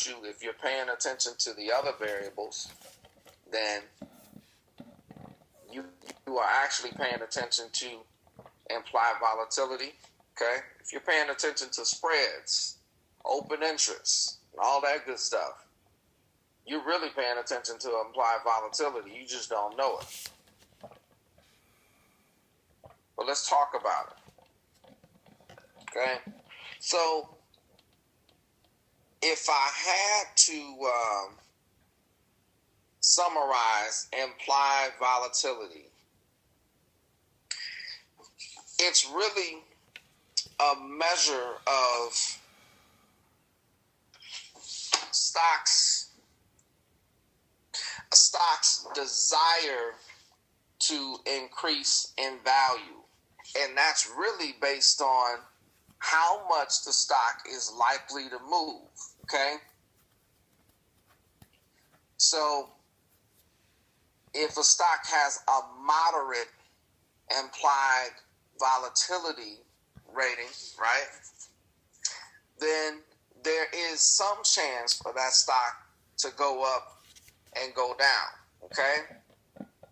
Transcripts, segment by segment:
you, if you're paying attention to the other variables, then you are actually paying attention to implied volatility. Okay, if you're paying attention to spreads, open interest, and all that good stuff, you're really paying attention to implied volatility. You just don't know it. But let's talk about it. Okay, so if I had to summarize implied volatility, it's really a measure of a stock's desire to increase in value. And that's really based on how much the stock is likely to move, okay? So if a stock has a moderate implied volatility rating, right, then there is some chance for that stock to go up and go down, okay,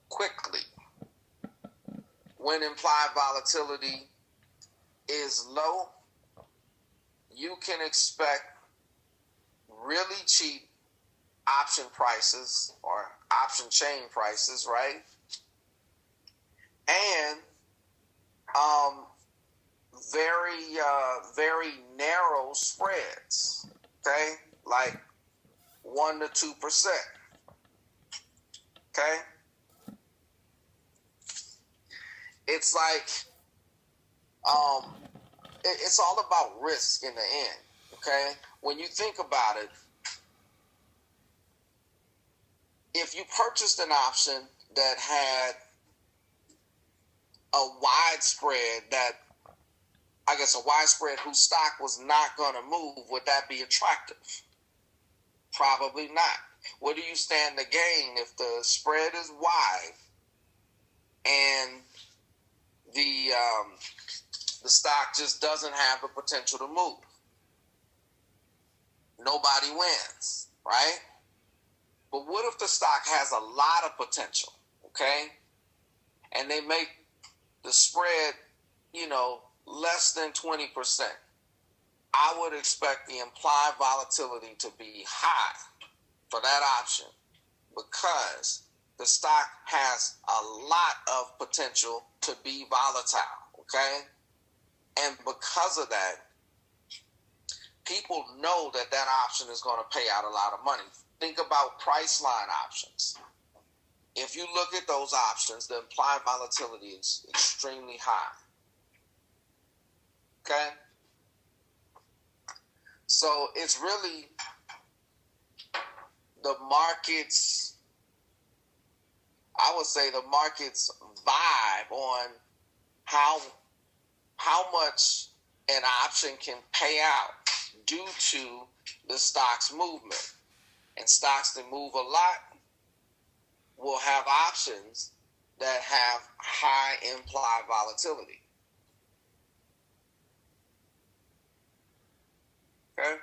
quickly. When implied volatility is low, you can expect really cheap option prices or option chain prices, right? And very narrow spreads, okay? Like 1 to 2%, okay? It's like, it's all about risk in the end, okay? When you think about it, if you purchased an option that had a widespread whose stock was not going to move, would that be attractive? Probably not. What do you stand to gain if the spread is wide and the stock just doesn't have the potential to move? Nobody wins, right? But what if the stock has a lot of potential, okay? And they make the spread, less than 20%. I would expect the implied volatility to be high for that option because the stock has a lot of potential to be volatile, okay? And because of that, people know that that option is going to pay out a lot of money. Think about price line options. If you look at those options, the implied volatility is extremely high. Okay? So it's really the market's, I would say the market's vibe on how much an option can pay out due to the stock's movement. And stocks that move a lot will have options that have high implied volatility. Okay?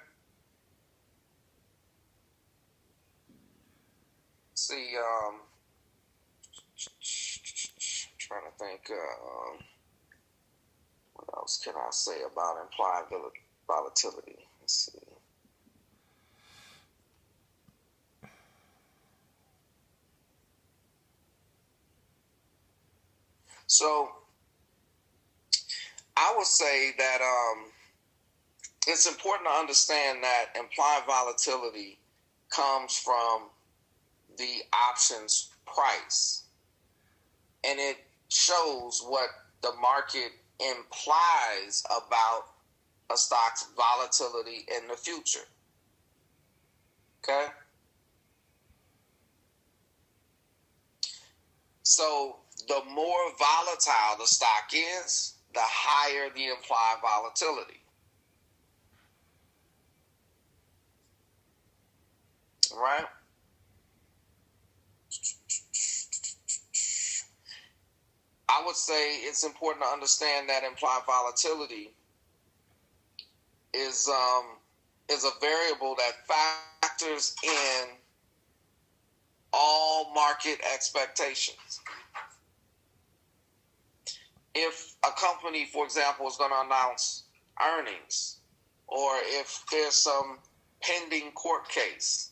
See, trying to think, what else can I say about implied volatility? Let's see. So I would say that it's important to understand that implied volatility comes from the options price. And it shows what the market implies about a stock's volatility in the future. Okay? So the more volatile the stock is, the higher the implied volatility. Right? I would say it's important to understand that implied volatility is a variable that factors in all market expectations. If a company, for example, is going to announce earnings, or if there's some pending court case,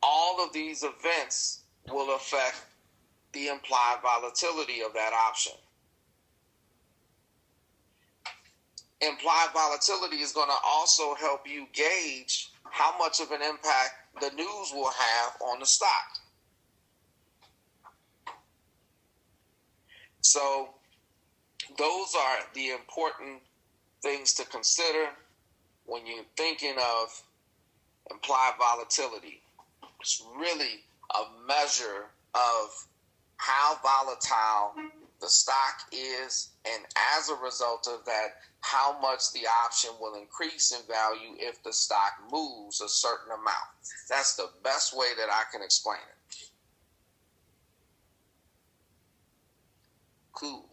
all of these events will affect the implied volatility of that option. Implied volatility is going to also help you gauge how much of an impact the news will have on the stock. So those are the important things to consider when you're thinking of implied volatility. It's really a measure of how volatile the stock is, and as a result of that, how much the option will increase in value if the stock moves a certain amount. That's the best way that I can explain it. Cool.